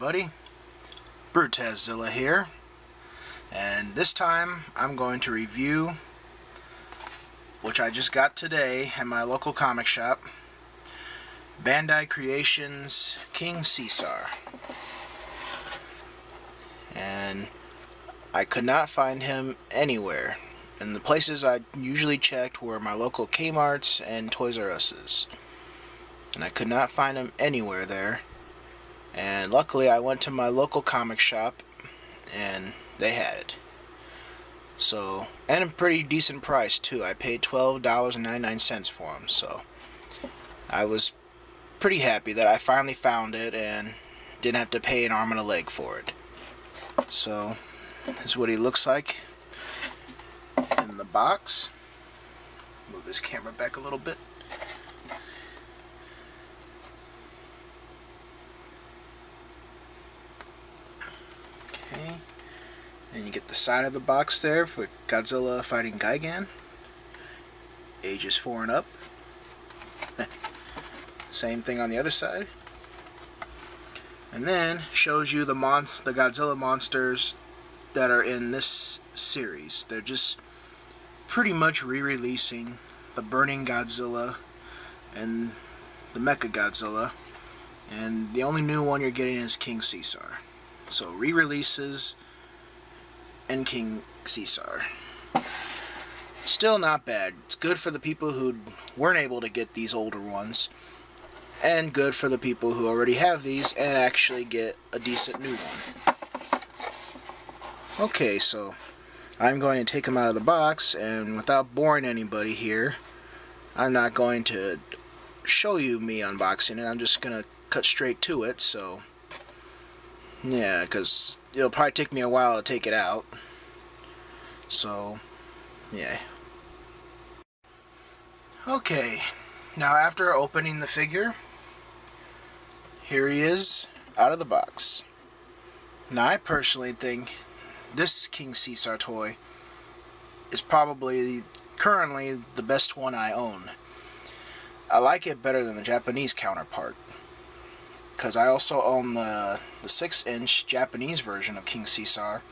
everybody, Brutazilla here, and this time I'm going to review, which I just got today at my local comic shop, Bandai Creation's King Caesar. And I could not find him anywhere, and the places I usually checked were my local Kmart's and Toys R Us's, and I could not find him anywhere there. And luckily I went to my local comic shop and they had it. So, and a pretty decent price too. I paid $12.99 for him, so I was pretty happy that I finally found it and didn't have to pay an arm and a leg for it. So, this is what he looks like in the box. Move this camera back a little bit. Okay, and you get the side of the box there for Godzilla fighting Gigan. Ages 4 and up. Same thing on the other side. And then shows you the Godzilla monsters that are in this series. They're just pretty much re-releasing the Burning Godzilla and the Mecha Godzilla. And the only new one you're getting is King Caesar. So, re-releases and King Caesar. Still not bad. It's good for the people who weren't able to get these older ones, and good for the people who already have these and actually get a decent new one. Okay, so I'm going to take them out of the box, and without boring anybody here, I'm not going to show you me unboxing it. I'm just going to cut straight to it, so yeah, because it'll probably take me a while to take it out. So, yeah. Okay, now after opening the figure, here he is out of the box. Now I personally think this King Caesar toy is probably currently the best one I own. I like it better than the Japanese counterpart, because I also own the 6-inch Japanese version of King Caesar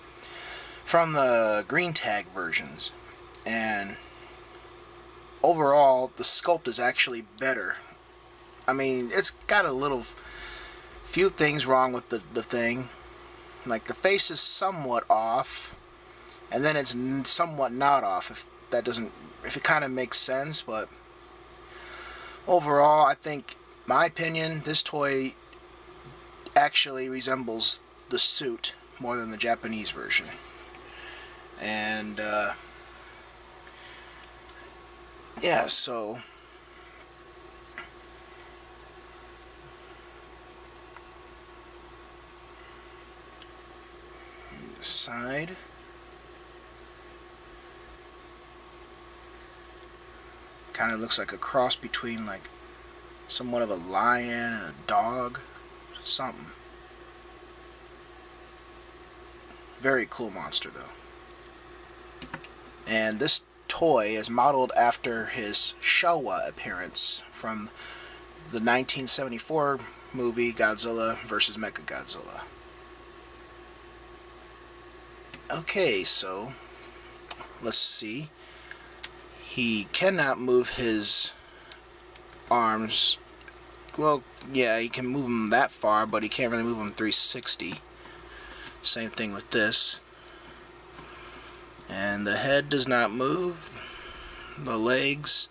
from the green tag versions, and overall the sculpt is actually better. I mean, it's got a few things wrong with the thing, like the face is somewhat off, and then it's somewhat not off, if it kind of makes sense. But overall, I think, my opinion, this toy actually resembles the suit more than the Japanese version. And yeah, so the side, kind of looks like a cross between like somewhat of a lion and a dog, something. Very cool monster though. And this toy is modeled after his Showa appearance from the 1974 movie Godzilla vs. Mechagodzilla. Okay, so let's see. He cannot move his arms. Well, yeah, he can move them that far, but he can't really move them 360. Same thing with this. And the head does not move. The legs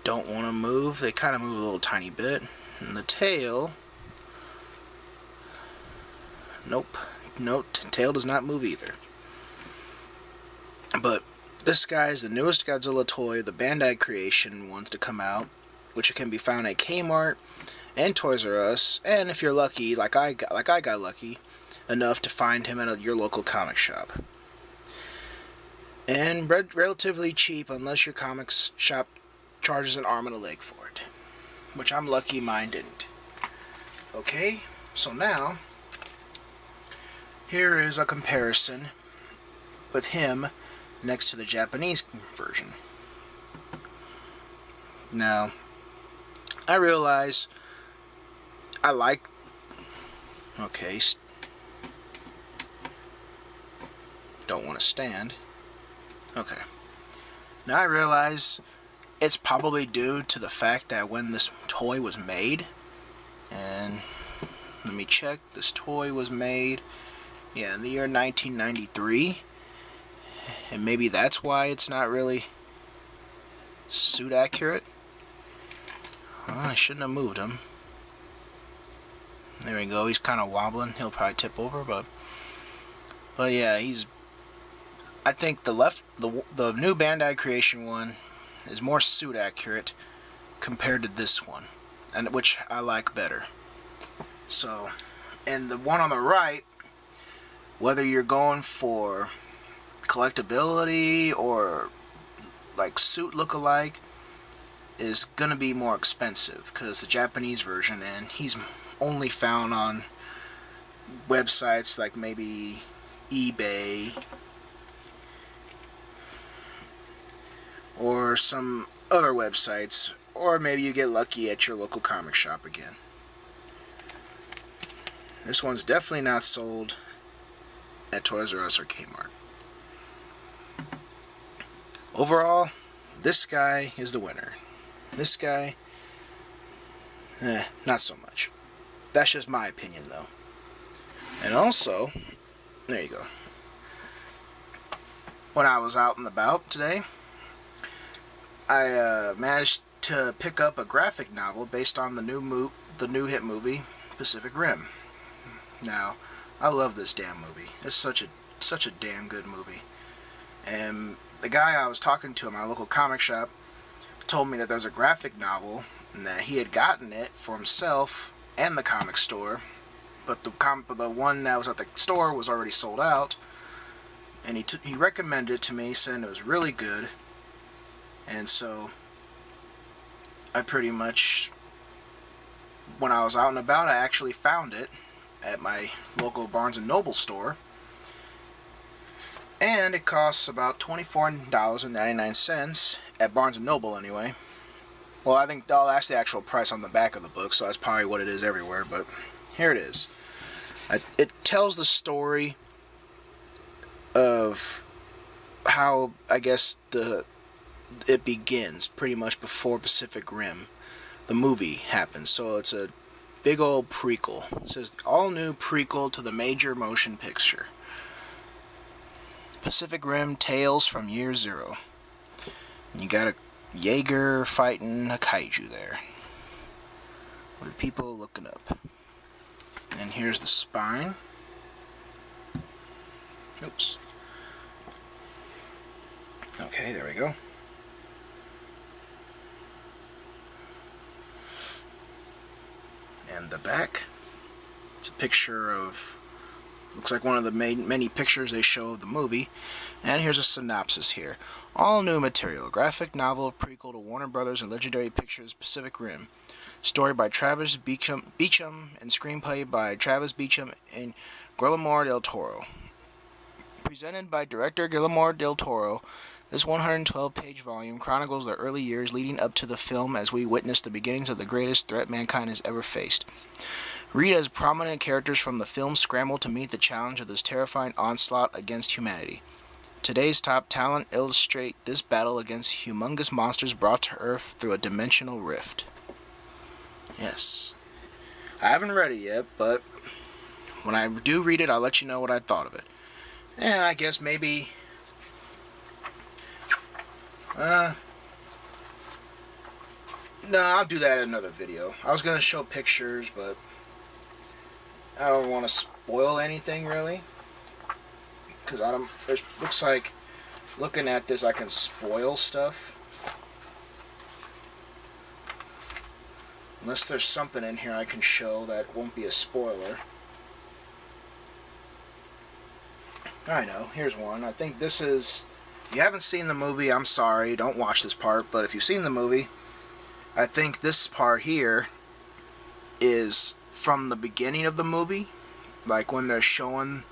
don't want to move. They kind of move a little tiny bit. And the tail, nope, tail does not move either. But this guy is the newest Godzilla toy, the Bandai Creation ones to come out, which can be found at Kmart and Toys R Us, and if you're lucky, like I got lucky enough to find him at your local comic shop. And relatively cheap, unless your comics shop charges an arm and a leg for it, which I'm lucky mine didn't. Okay, so now here is a comparison with him next to the Japanese version. Now, I realize I like Okay, don't want to stand. Okay. Now I realize it's probably due to the fact that when this toy was made, and let me check, this toy was made, yeah, in the year 1993, and maybe that's why it's not really suit accurate. I shouldn't have moved him. There we go, he's kind of wobbling, he'll probably tip over, but yeah, I think the new Bandai Creation one is more suit accurate compared to this one, and which I like better. So, and the one on the right, whether you're going for collectability or like suit look-alike, is gonna be more expensive because the Japanese version, and he's only found on websites like maybe eBay or some other websites, or maybe you get lucky at your local comic shop again. This one's definitely not sold at Toys R Us or Kmart. Overall, this guy is the winner. This guy, not so much. That's just my opinion, though. And also, there you go. When I was out and about today, I managed to pick up a graphic novel based on the new hit movie Pacific Rim. Now, I love this damn movie. It's such a damn good movie. And the guy I was talking to in my local comic shop told me that there's a graphic novel and that he had gotten it for himself and the comic store, but the one that was at the store was already sold out, and he recommended it to me, saying it was really good. And so I pretty much, when I was out and about, I actually found it at my local Barnes & Noble store, and it costs about $24.99 at Barnes & Noble anyway. Well, I think that's the actual price on the back of the book, so that's probably what it is everywhere, but here it is. It tells the story of how, I guess, it begins pretty much before Pacific Rim, the movie, happens. So it's a big old prequel. It says all new prequel to the major motion picture. Pacific Rim Tales from Year Zero. And you got a Jaeger fighting a kaiju there, with people looking up. And here's the spine. Oops. Okay, there we go. And the back. It's a picture of, looks like one of the many pictures they show of the movie. And here's a synopsis here. All new material. Graphic novel prequel to Warner Brothers and Legendary Pictures' Pacific Rim. Story by Travis Beacham and screenplay by Travis Beacham and Guillermo del Toro. Presented by director Guillermo del Toro, this 112-page volume chronicles the early years leading up to the film as we witness the beginnings of the greatest threat mankind has ever faced. Read as prominent characters from the film scramble to meet the challenge of this terrifying onslaught against humanity. Today's top talent illustrate this battle against humongous monsters brought to Earth through a dimensional rift. Yes. I haven't read it yet, but when I do read it, I'll let you know what I thought of it. And I guess maybe no, I'll do that in another video. I was going to show pictures, but I don't want to spoil anything, really. Because it looks like, looking at this, I can spoil stuff. Unless there's something in here I can show that won't be a spoiler. I know, here's one. I think this is, if you haven't seen the movie, I'm sorry, don't watch this part. But if you've seen the movie, I think this part here is from the beginning of the movie. Like when they're showing,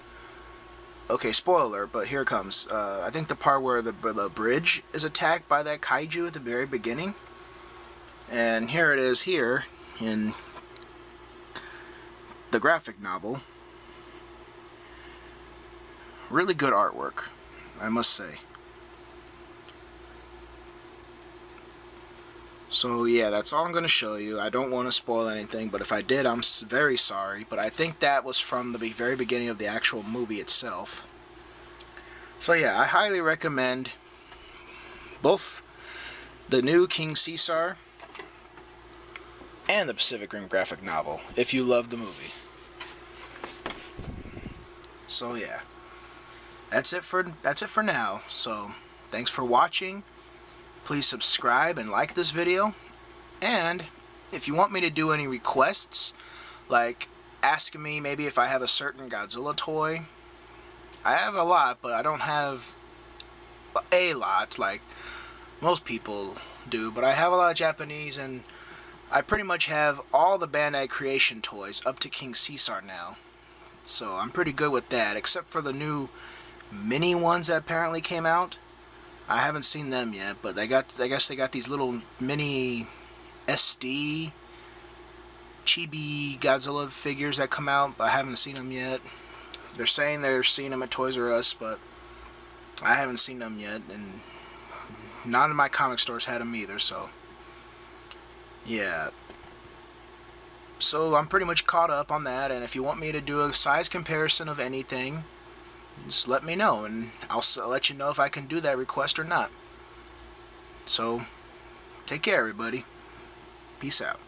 okay, spoiler, but here it comes. I think the part where the bridge is attacked by that kaiju at the very beginning. And here it is here in the graphic novel. Really good artwork, I must say. So yeah, that's all I'm going to show you. I don't want to spoil anything, but if I did, I'm very sorry. But I think that was from the very beginning of the actual movie itself. So yeah, I highly recommend both the new King Caesar and the Pacific Rim graphic novel if you love the movie. So yeah, that's it for now. So thanks for watching. Please subscribe and like this video. And if you want me to do any requests, like asking me maybe if I have a certain Godzilla toy, I have a lot, but I don't have a lot like most people do. But I have a lot of Japanese, and I pretty much have all the Bandai Creation toys up to King Caesar now. So I'm pretty good with that, except for the new mini ones that apparently came out. I haven't seen them yet, but I guess they got these little mini SD chibi Godzilla figures that come out, but I haven't seen them yet. They're saying they're seeing them at Toys R Us, but I haven't seen them yet, and none of my comic stores had them either, so yeah. So I'm pretty much caught up on that, and if you want me to do a size comparison of anything, just let me know, and I'll let you know if I can do that request or not. So, take care, everybody. Peace out.